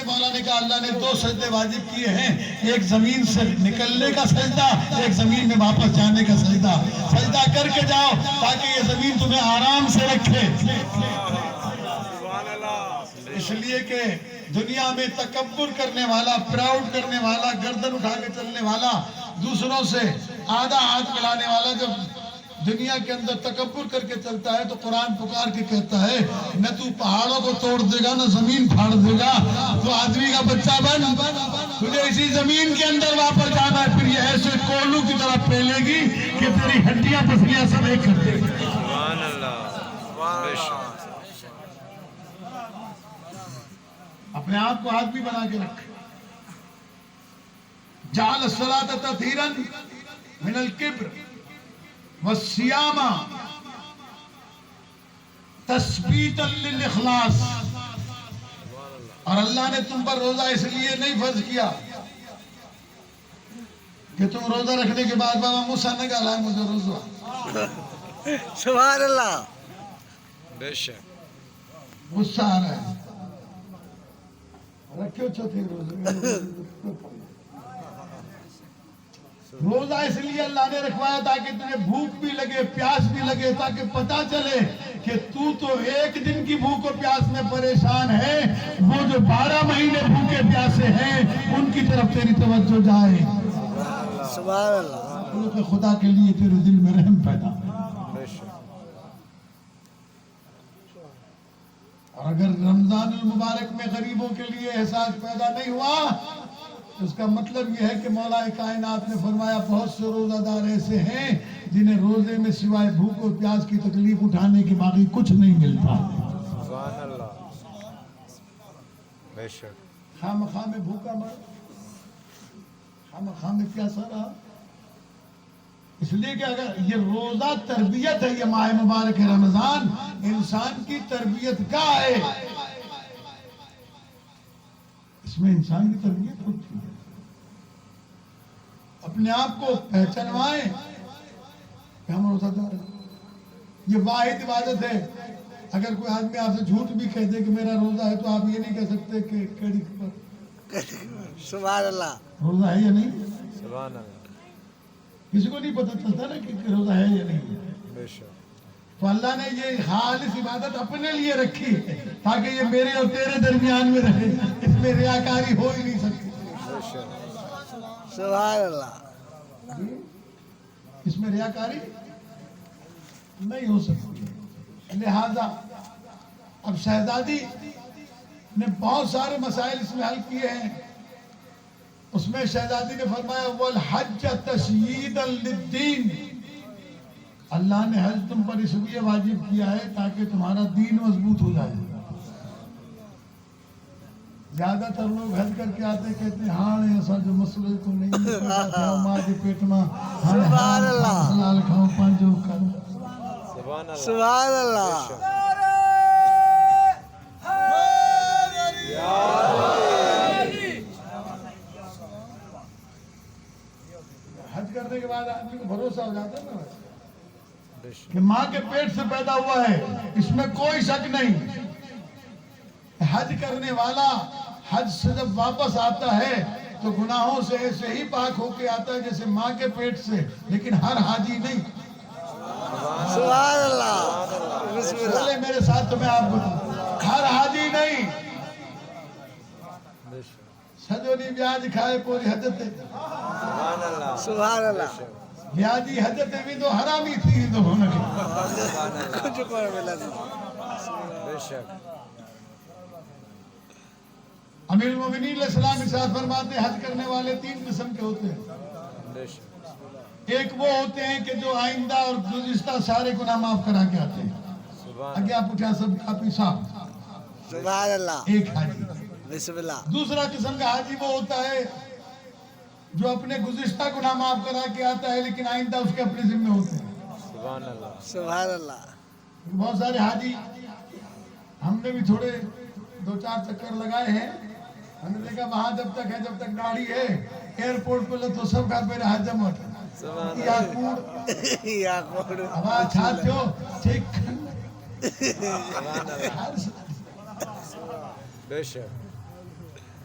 مولا نے کہا اللہ نے 2 سجدے واجب کیے ہیں، ایک زمین سے نکلنے کا سجدہ، ایک زمین میں واپس جانے کا سجدہ۔ سجدہ کر کے جاؤ تاکہ یہ زمین تمہیں آرام سے رکھے۔ اس لیے کہ دنیا میں تکبر کرنے والا، پراؤڈ کرنے والا، گردن اٹھا کے چلنے والا، دوسروں سے آدھا ہاتھ ملانے والا جب دنیا کے اندر تکبر کر کے چلتا ہے تو قرآن پکار کے کہتا ہے نہ تو پہاڑوں کو توڑ دے گا نہ زمین پھاڑ دے گا، تو آدمی کا بچہ بن، تجھے اسی زمین کے اندر واپس جانا ہے، پھر یہ ایسے کولو کی طرح پھیلے گی کہ تیری ہڈیاں پسلیاں سب ایک کر دے گی۔ سبحان اللہ۔ اپنے آپ کو آدمی بنا کے رکھ۔ جعل الصلاۃ تطہیرا من الکبر والصیام تثبیتا للاخلاص، اور اللہ نے تم پر روزہ اس لیے نہیں فرض کیا کہ تم روزہ رکھنے کے بعد بابا موسیٰ نے کہا لائے مجھے روزہ، سبحان اللہ۔ بے شک۔ غصہ آ رہا ہے، رکھو چوتھے روزے۔ روزہ اس لیے اللہ نے رکھوایا تاکہ تجھے بھوک بھی لگے، پیاس بھی لگے، تاکہ پتا چلے کہ تو ایک دن کی بھوک اور پیاس میں پریشان ہے، وہ جو 12 مہینے بھوکے پیاسے ہیں ان کی طرف تیری توجہ جائے۔ سبحان اللہ۔ کہ خدا کے لیے تیرے دل میں رحم پیدا۔ بے شک۔ اور اگر رمضان المبارک میں غریبوں کے لیے احساس پیدا نہیں ہوا اس کا مطلب یہ ہے کہ مولا کائنات نے فرمایا بہت سے روزہ دار ایسے ہیں جنہیں روزے میں سوائے بھوک اور پیاس کی تکلیف اٹھانے کے باقی کچھ نہیں ملتا۔ سبحان اللہ۔ بے شک۔ خام خام میں بھوکا مر، خام خام میں پیاسا رہا، اس لیے کہ اگر یہ روزہ تربیت ہے، یہ ماہ مبارک رمضان انسان کی تربیت کا ہے، اس میں انسان کی تربیت ہوتی ہے۔ اپنے آپ کو پہچانوائیں کہ ہم روزہ دار ہیں۔ یہ واحد عبادت ہے، اگر کوئی آدمی آپ سے جھوٹ بھی کہہ دے کہ میرا روزہ ہے تو آپ یہ نہیں کہہ سکتے کہ کیڑی خبر، سبحان اللہ۔ روزہ ہے یا نہیں۔ سبحان اللہ۔ کسی کو نہیں پتہ چلتا نا کہ روزہ ہے یا نہیں ہے۔ بے شک۔ تو اللہ نے یہ خالص عبادت اپنے لیے رکھی تاکہ یہ میرے اور تیرے درمیان میں رہے، اس میں ریاکاری ہو ہی نہیں سکتی۔ بے شک۔ سبحان اللہ۔ اس میں ریاکاری نہیں ہو سکتی۔ لہذا اب شہزادی نے بہت سارے مسائل اس میں حل کیے ہیں۔ اس میں شہزادی نے فرمایا والحج تشییدا للدین، اللہ نے حج تم پر اس لیے واجب کیا ہے تاکہ تمہارا دین مضبوط ہو جائے۔ زیادہ تر لوگ حج کر کے آتے کہتے ہیں ہاں ایسا جو مسئلے تو نہیں ہے، ماں کے پیٹ میں سبحان اللہ۔ حلال کھاؤ پانچو کرو۔ سبحان اللہ۔ سبحان اللہ۔ بے شک۔ حج کرنے کے بعد آدمی کو بھروسہ ہو جاتا ہے نا بے شک۔ کہ ماں کے پیٹ سے پیدا ہوا ہے، اس میں کوئی شک نہیں۔ حج کرنے والا حج سے جب واپس آتا ہے تو گناہوں سے ایسے ہی پاک ہو کے آتا ہے جیسے ماں کے پیٹ سے، لیکن ہر حاجی نہیں۔ سبحان اللہ۔ بسم اللہ۔ بولے میرے ساتھ تو میں آپ بتاؤں، ہر حاجی نہیں۔ بے شک۔ سجونی بیاج کھائے پوری حجت ہے، سبحان اللہ۔ سبحان اللہ۔ بیاجی حجت بھی تو حرامی تھی تو ہونے کی۔ کچھ پر ملا دی۔ بے شک۔ امیر المومنین علیہ السلام ارشاد فرماتے ہیں حج کرنے والے 3 قسم کے ہوتے ہیں۔ بے شک۔ ایک وہ ہوتے ہیں کہ جو آئندہ اور گزشتہ سارے گناہ معاف کرا کے آتے ہیں، سبحان آگے آپ اٹھا سب کافی صاحب، سبحان اللہ۔ ایک حاجی۔ بسم اللہ۔ دوسرا قسم کا حاجی وہ ہوتا ہے جو اپنے گزشتہ گناہ معاف کرا کے آتا ہے لیکن آئندہ اس کے اپنے ذمہ ہوتے ہیں۔ سبحان اللہ۔ سبحان اللہ۔ بہت سارے حاجی ہم نے بھی تھوڑے 2-4 چکر لگائے ہیں، ہم نے دیکھا وہاں جب تک ہے، جب تک گاڑی ہے ایئرپورٹ پہ تو سب کا میرے حج جمع ہوتا ہے۔ یا کوڑ یا کوڑ۔ آواز چھات ہو ٹھیک۔ سبحان اللہ۔ بے شک۔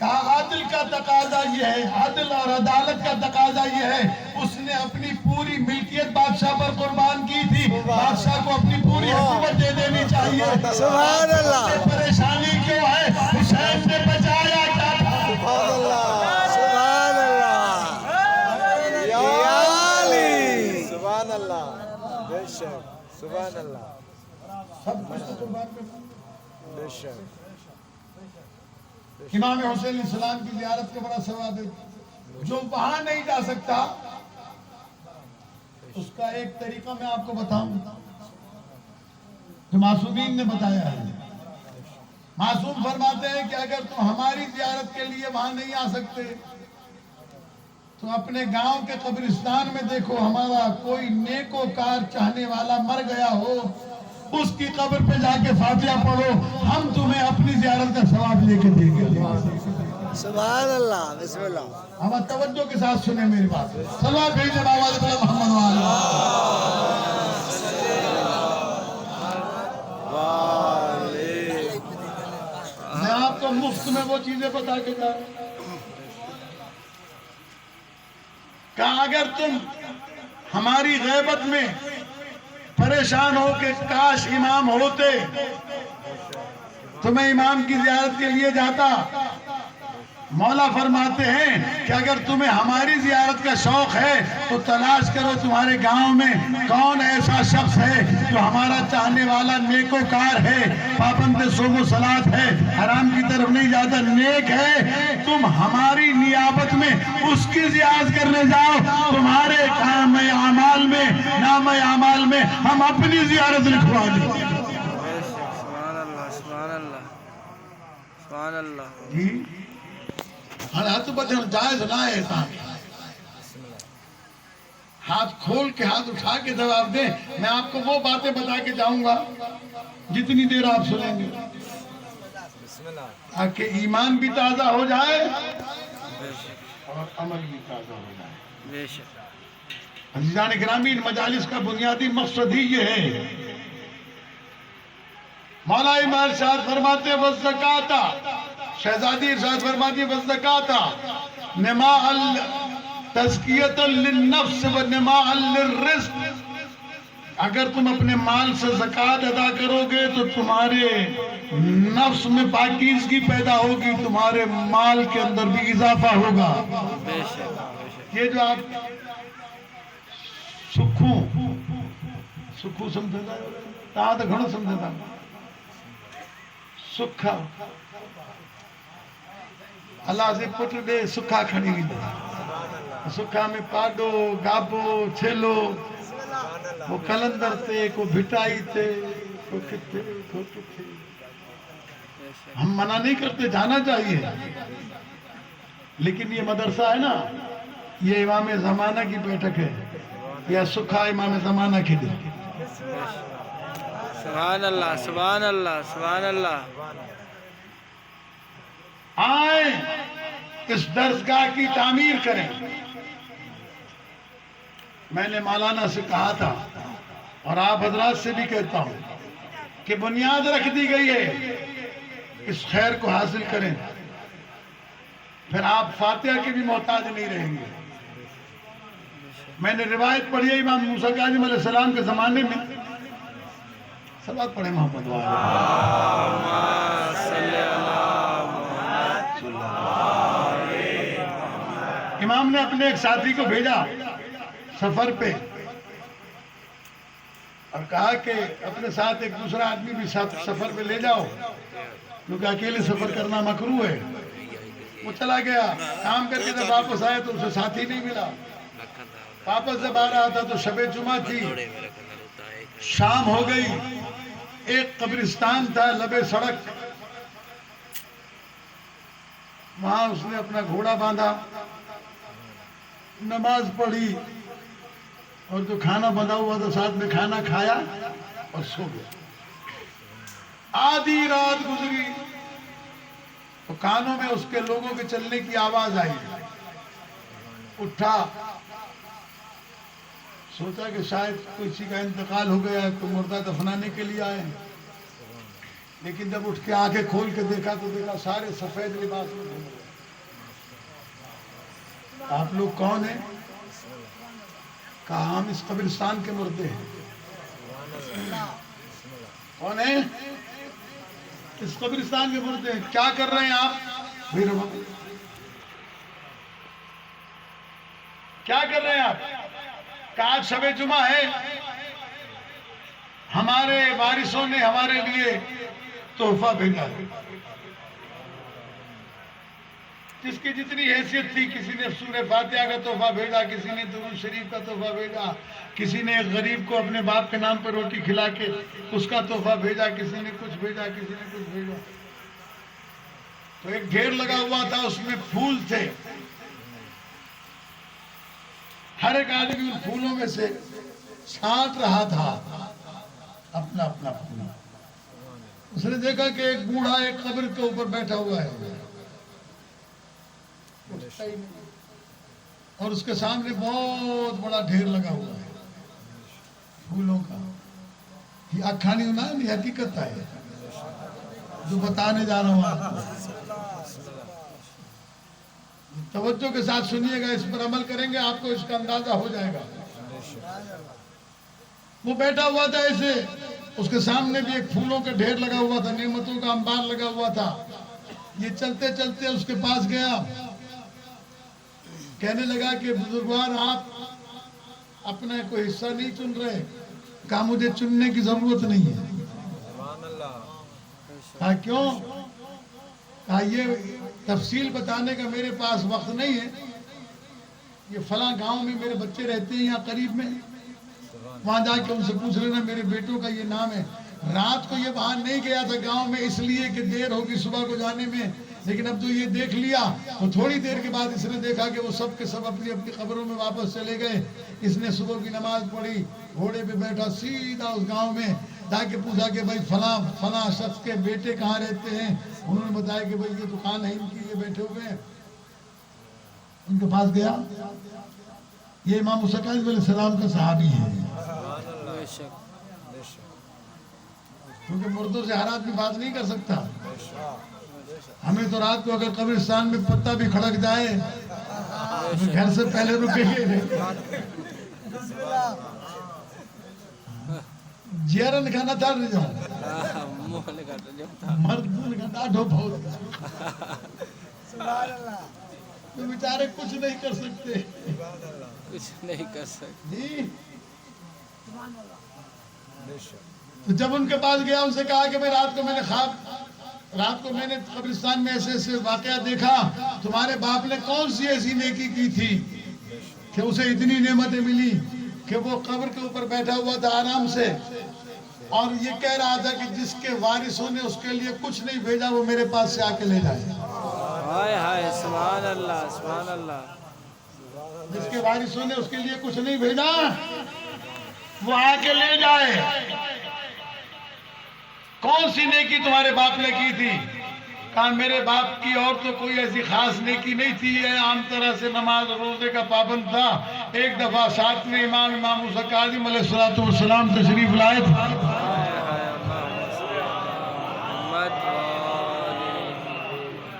کہا عادل کا تقاضا یہ ہے، عدل اور عدالت کا تقاضا یہ ہے، اس نے اپنی پوری ملکیت بادشاہ پر قربان کی تھی، بادشاہ کو اپنی پوری حکومت دے دینی چاہیے۔ سبحان اللہ پریشانی کیوں ہے؟ حسین نے بچایا کیا تھا؟ سبحان اللہ سبحان اللہ یا علی سبحان اللہ بے شک سبحان اللہ سب کچھ تو قربان کرنا۔ بے شک امام حسین علیہ السلام کی زیارت کا بڑا ثواب ہے۔ جو وہاں نہیں جا سکتا اس کا ایک طریقہ میں آپ کو بتاؤں جو معصومین نے بتایا ہے۔ معصوم فرماتے ہیں کہ اگر تم ہماری زیارت کے لیے وہاں نہیں آ سکتے تو اپنے گاؤں کے قبرستان میں دیکھو، ہمارا کوئی نیکوکار چاہنے والا مر گیا ہو، اس کی قبر پہ جا کے فاتحہ پڑھو، ہم تمہیں اپنی زیارت کا ثواب لے کے دیں گے۔ سبحان اللہ بسم اللہ ہم توجہ کے ساتھ سنیں میری بات، صلوات بھیجیں باوالد محمد وآلہ۔ میں آپ کو مفت میں وہ چیزیں بتا کے جا رہا ہوں۔ کہا اگر تم ہماری غیبت میں پریشان ہو کہ کاش امام ہوتے تو میں امام کی زیارت کے لیے جاتا، مولا فرماتے ہیں کہ اگر تمہیں ہماری زیارت کا شوق ہے تو تلاش کرو تمہارے گاؤں میں کون ایسا شخص ہے جو ہمارا چاہنے والا نیکوکار ہے، پابند صوم و صلات ہے، حرام کی طرف نہیں جاتا، نیک ہے، تم ہماری نیابت میں اس کی زیارت کرنے جاؤ، تمہارے نام اعمال میں ہم اپنی زیارت لکھوا دیں۔ سبحان اللہ سبحان اللہ سبحان اللہ جی ہاتھ بدھن جائز نہ ہے، ہاتھ کھول کے ہاتھ اٹھا کے جواب دیں۔ میں آپ کو وہ باتیں بتا کے جاؤں گا جتنی دیر آپ سنیں گے، تاکہ ایمان بھی تازہ ہو جائے اور عمل بھی تازہ ہو جائے۔ عزیزان گرامی، ان مجالس کا بنیادی مقصد ہی یہ ہے۔ مولا امام ارشاد فرماتے والزکاۃ، شہزادی ارشاد فرماتی والزکاۃ نماء تزکیۃ للنفس و نماء للرزق، اگر تم اپنے مال سے زکوٰۃ ادا کرو گے تو تمہارے نفس میں پاکیزگی پیدا ہوگی، تمہارے مال کے اندر بھی اضافہ ہوگا۔ یہ جو آپ سکھو سمجھے گا تاں تو گھنو سمجھے گا سکھا اللہ سے پٹ دے سکھا کھڑی ہوئی دے، سکھا میں پاڈو گابو چھیلو، وہ کلندر تے کو بھٹائی تے کو کتے کو کتے۔ ہم منع نہیں کرتے، جانا چاہیے، لیکن یہ مدرسہ ہے نا، یہ امام زمانہ کی بیٹھک ہے، یا سکھا امام زمانہ کی دے۔ سبحان اللہ سبحان اللہ سبحان اللہ آئیں اس درسگاہ کی تعمیر کریں۔ میں نے مولانا سے کہا تھا اور آپ حضرات سے بھی کہتا ہوں کہ بنیاد رکھ دی گئی ہے، اس خیر کو حاصل کریں، پھر آپ فاتحہ کے بھی محتاج نہیں رہیں گے۔ میں نے روایت پڑھی ہے امام موسیٰ کاظم علیہ السلام کے زمانے میں، صلوات پڑھیں محمد امام نے اپنے ایک ساتھی کو بھیجا سفر پہ اور کہا کہ اپنے ساتھ ایک دوسرا آدمی بھی سفر پہ لے جاؤ، کیونکہ اکیلے سفر کرنا مکروہ ہے۔ وہ چلا گیا، کام کر کے جب واپس آئے تو اسے ساتھی نہیں ملا، واپس جب آ رہا تھا تو شب جمعہ تھی، شام ہو گئی، ایک قبرستان تھا لبے سڑک، وہاں اس نے اپنا گھوڑا باندھا، نماز پڑھی اور جو کھانا بنا ہوا تھا ساتھ میں کھانا کھایا اور سو گیا۔ آدھی رات گزری تو کانوں میں اس کے لوگوں کے چلنے کی آواز آئی، اٹھا، سوچا کہ شاید کسی کا انتقال ہو گیا، کوئی مردہ دفنانے کے لیے آئے، لیکن جب اٹھ کے آنکھیں کھول کے دیکھا تو دیکھا سارے سفید لباس میں گھوم رہے۔ آپ لوگ کون ہیں؟ کہا ہم اس قبرستان کے مردے ہیں. کون ہیں؟ اس قبرستان کے مردے ہیں. کیا کر رہے ہیں آپ؟ کیا کر رہے ہیں آپ؟ کہ آج شب جمعہ ہے، ہمارے وارثوں نے ہمارے لیے تحفہ بھیجا ہے. جس کی جتنی حیثیت تھی، کسی نے سورہ فاتحہ کا تحفہ بھیجا، کسی نے درود شریف کا تحفہ بھیجا، کسی نے ایک غریب کو اپنے باپ کے نام پر روٹی کھلا کے اس کا تحفہ بھیجا، کسی نے کچھ بھیجا، کسی نے کچھ بھیجا. تو ایک ڈھیر لگا ہوا تھا، اس میں پھول تھے. ہر ایک آدمی ان پھولوں میں سے چھانٹ رہا تھا اپنا اپنا پھول. اس نے دیکھا کہ ایک بوڑھا ایک قبر کے اوپر بیٹھا ہوا ہے اور اس کے سامنے بہت بڑا ڈھیر لگا ہوا ہے پھولوں کا. یہ اکھانی ہونا ہے، یہ حقیقت ہے جو بتانے جا رہا ہوں آپ کو. توجہ کے ساتھ سنیے گا، اس پر عمل کریں گے آپ کو اس کا اندازہ ہو جائے گا. وہ بیٹھا ہوا تھا ایسے، اس کے سامنے بھی ایک پھولوں کا ڈھیر لگا ہوا تھا، نعمتوں کا انبار لگا ہوا تھا. یہ چلتے چلتے اس کے پاس گیا، کہنے لگا کہ بزرگوار آپ اپنا کوئی حصہ نہیں چن رہے. کہا مجھے چننے کی ضرورت نہیں ہے. کہا کیوں؟ کہا یہ تفصیل بتانے کا میرے پاس وقت نہیں ہے. یہ فلاں گاؤں میں میرے بچے رہتے ہیں یہاں قریب میں، وہاں جا کے ان سے پوچھ لینا میرے بیٹوں کا یہ نام ہے. رات کو یہ وہاں نہیں گیا تھا گاؤں میں اس لیے کہ دیر ہوگی صبح کو جانے میں، لیکن اب تو یہ دیکھ لیا تو تھوڑی دیر کے بعد اس نے دیکھا کہ وہ سب کے سب اپنی اپنی قبروں میں واپس چلے گئے. اس نے صبح کی نماز پڑھی، گھوڑے پہ بیٹھا سیدھا اس گاؤں میں جا کے پوچھا کہ بھائی فلاں شخص کے بیٹے کہاں رہتے ہیں. انہوں نے بتایا کہ بھائی یہ دکان ہے ان کی، یہ بیٹھے ہوئے ہیں. ان کے پاس گیا، یہ امام موسیٰ کاظم علیہ السلام کا صحابی ہے. کیونکہ مردوں سے ہر آدمی بات نہیں کر سکتا. ہمیں تو رات کو اگر قبرستان میں پتا بھی کھڑک جائے تو گھر سے پہلے رکیں گے. جیرن کھانا تھا نہیں جاؤں مرد کا ڈاڈھو بہت تو بیچارے کچھ نہیں کر سکتے. کچھ نہیں کر سکتے. جی تو جب ان کے پاس گیا، ان سے کہا کہ میں رات کو میں نے قبرستان میں ایسے ایسے واقعہ دیکھا، تمہارے باپ نے کون سی ایسی نیکی کی تھی کہ اسے اتنی نعمتیں ملی کہ وہ قبر کے اوپر بیٹھا ہوا تھا آرام سے، اور یہ کہہ رہا تھا کہ جس کے وارثوں نے اس کے لیے کچھ نہیں بھیجا وہ میرے پاس سے آ کے لے جائے. ہائے ہائے سبحان اللہ سبحان اللہ. جس کے وارثوں نے اس کے لیے کچھ نہیں بھیجا وہ آ کے لے جائے. کون سی نیکی تمہارے باپ نے کی تھی؟ کہا میرے باپ کی اور تو کوئی ایسی خاص نیکی نہیں تھی، عام طرح سے نماز روزے کا پابند تھا. ایک دفعہ ساتھ میں امام موسیٰ کاظم علیہ السلام تشریف لائے تھے.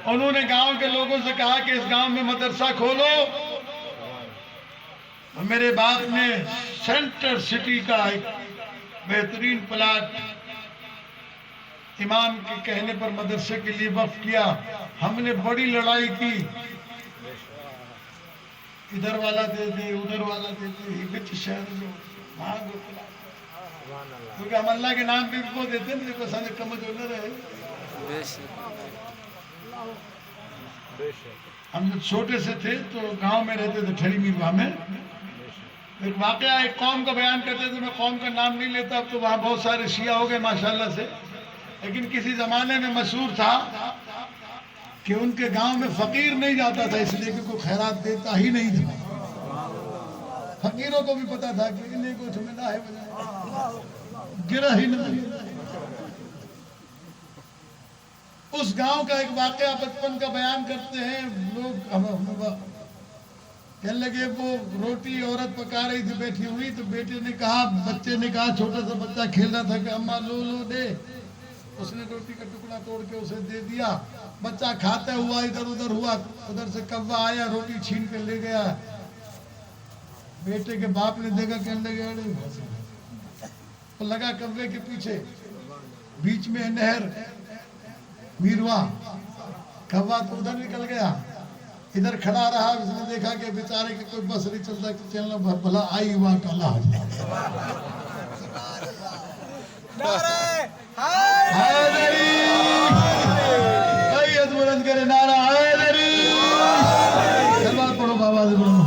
انہوں نے گاؤں کے لوگوں سے کہا کہ اس گاؤں میں مدرسہ کھولو. میرے باپ نے سینٹر سٹی کا ایک بہترین پلاٹ امام کے کہنے پر مدرسے کے لیے وقف کیا. ہم نے بڑی لڑائی کی، ادھر والا دے دے ادھر والا دے دے، یہ بچ شہر جو وہاں کو کیونکہ ہم اللہ کے نام پہ کو دیتے ہیں، دیکھو سارے کم جو نہ رہے. ہم جب چھوٹے سے تھے تو گاؤں میں رہتے تھے ٹھڑی میرواہ میں. ایک واقعہ ایک قوم کا بیان کرتے تھے، میں قوم کا نام نہیں لیتا، اب تو وہاں بہت سارے شیعہ ہو گئے ماشاءاللہ سے، لیکن کسی زمانے میں مشہور تھا کہ ان کے گاؤں میں فقیر نہیں جاتا تھا اس لیے کہ کوئی خیرات دیتا ہی نہیں تھا. فقیروں کو بھی پتا تھا کہ انہیں کچھ ملا ہے گرا ہی نہیں. اس گاؤں کا ایک واقعہ بچپن کا بیان کرتے ہیں لوگ. کہنے لگے وہ روٹی عورت پکا رہی تھی بیٹھی ہوئی، تو بیٹے نے کہا، بچے نے کہا، چھوٹا سا بچہ کھیل رہا تھا کہ اماں لو دے. اس نے روٹی کا ٹکڑا توڑ کے اسے دے دیا. بچہ کھاتا ہوا ادھر ادھر ہوا, ادھر سے کوا آیا روٹی چھین کے لے گیا. بیٹے کے باپ نے دیکھا, کہنے لگا تو لگا کوے کے پیچھے, بیچ میں نہر میروا, کوا تو ادھر نکل گیا, ادھر کھڑا رہا. اس نے دیکھا کہ بیچارے کے کوئی بس نہیں چلتا, چلنا بھلا آئی ہوا کلا. حیدری بلند کرے نعرہ حیدری. سلوات پڑھو بابا سے بولو.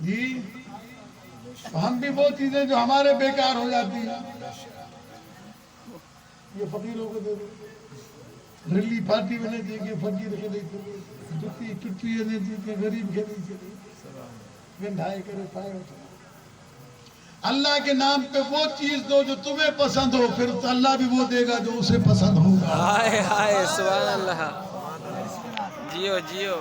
جی ہم بھی وہ چیزیں جو ہمارے بیکار ہو جاتی ہیں یہ فقیروں کو دے دو. رلی پارٹی میں نہیں دیکھے فقیر کے نہیں جتی ٹوٹی نہیں دیکھے غریب کے نہیں چلے گنڈھائے کرے پائے. اللہ کے نام پہ وہ چیز دو جو تمہیں پسند ہو, پھر اللہ بھی وہ دے گا جو اسے پسند ہوگا. ہائے ہائے سبحان اللہ. جیو جیو.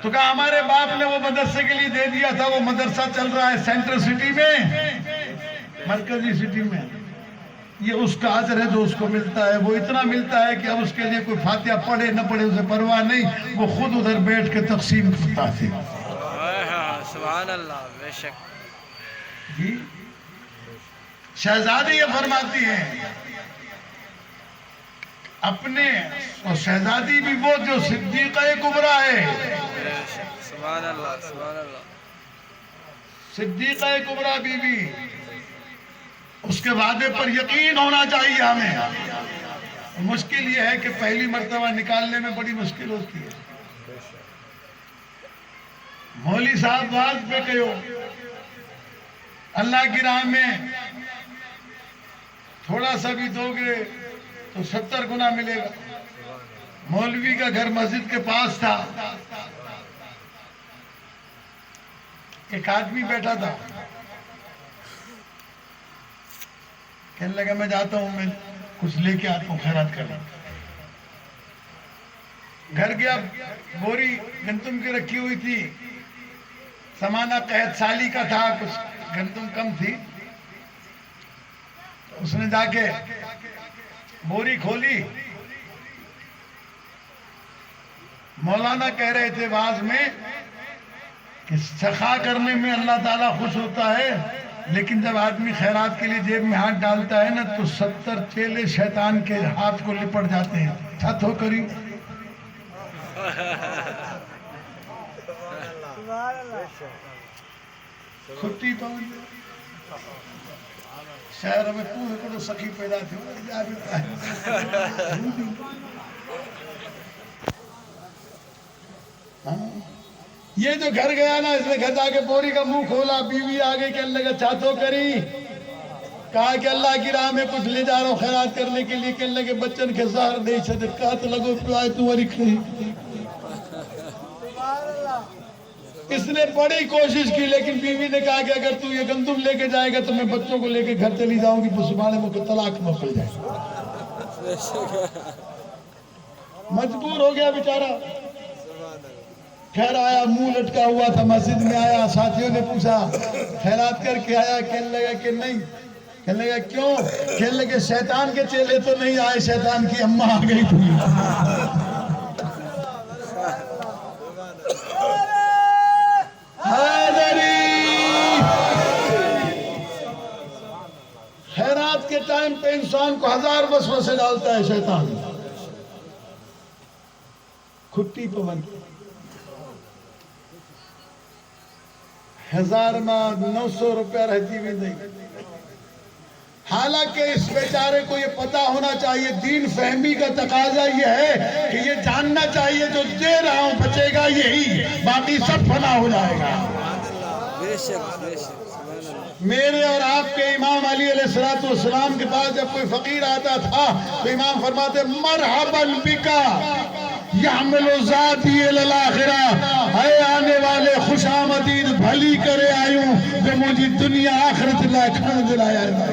تو کہا ہمارے باپ نے وہ مدرسے کے لیے دے دیا تھا, وہ مدرسہ چل رہا ہے سینٹرل سٹی میں, مرکزی سٹی میں. یہ اس کا اجر ہے جو اس کو ملتا ہے. وہ اتنا ملتا ہے کہ اب اس کے لیے کوئی فاتحہ پڑھے نہ پڑھے اسے پرواہ نہیں, وہ خود ادھر بیٹھ کے تقسیم کرتا تھے. سبحان اللہ. بے شک. جی شہزادی یہ فرماتی ہیں اپنے, اور شہزادی بھی وہ جو صدیقہ کبریٰ ہے. سبحان اللہ سبحان اللہ. صدیقہ کبریٰ بی بی, اس کے وعدے پر یقین ہونا چاہیے ہمیں. مشکل یہ ہے کہ پہلی مرتبہ نکالنے میں بڑی مشکل ہوتی ہے. مولوی صاحب واز پہ کہو اللہ کی راہ میں تھوڑا سا بھی دو گے تو 70 گنا ملے گا. مولوی کا گھر مسجد کے پاس تھا. ایک آدمی بیٹھا تھا, کہنے لگا میں جاتا ہوں, میں کچھ لے کے آتا ہوں خیرات کرنے. گھر گیا, بوری گندم کی رکھی ہوئی تھی, زمانہ قحط سالی کا تھا, کچھ گندم کم تھی. اس نے جا کے بوری کھولی. مولانا کہہ رہے تھے واز میں کہ سخا کرنے میں اللہ تعالیٰ خوش ہوتا ہے, لیکن جب آدمی خیرات کے لیے جیب میں ہاتھ ڈالتا ہے نا تو 70 چیلے شیطان کے ہاتھ کو لپٹ جاتے ہیں. چھت ہو کری کھٹی پہنچ شہر میں پورے کو سخی پیدا تھی. یہ جو گھر گیا نا, اس نے گھر جا کے بوری کا منہ کھولا, بیوی آگے کہ اللہ کا چاتو کری, کہا کہ اللہ کی راہ میں کچھ لے جا رہا ہوں خیرات کرنے کے لیے, کہ اللہ کے بچن کے زہر نہیں چھتے, کہا تو لگو پیوائے تو وری کھئی. اس نے بڑی کوشش کی, لیکن بیوی نے کہا کہ اگر تو یہ گندم لے کے جائے گا تو میں بچوں کو لے کے گھر چلی جاؤں گی, پسمانے میں کہ طلاق میں پڑ جائے. مجبور ہو گیا بیچارہ. خیر آیا, منہ لٹکا ہوا تھا, مسجد میں آیا, ساتھیوں نے پوچھا خیرات کر کے آیا, کہنے لگا کہ نہیں. کہنے لگا کیوں؟ کہنے لگے شیطان کے چیلے تو نہیں آئے, شیطان کی اماں آ گئی تھی. خیرات کے ٹائم پہ انسان کو 1000 وسوسے ڈالتا ہے شیطان. کھٹی پوند 1000 میں 900 روپیہ رہتی بھی نہیں. حالانکہ اس بیچارے کو یہ پتا ہونا چاہیے, دین فہمی کا تقاضا یہ ہے کہ یہ جاننا چاہیے جو دے رہا ہوں بچے گا یہی, باقی سب فنا ہو جائے گا. میرے اور آپ کے امام علی علیہ السلام کے پاس جب کوئی فقیر آتا تھا تو امام فرماتے مرحبا بکا یحمل ذاتی الاخرہ, اے آنے والے خوش آمدید, بھلی کرے آئیوں جو مجھے دنیا آخرت لائے کھانا دلایا ہے.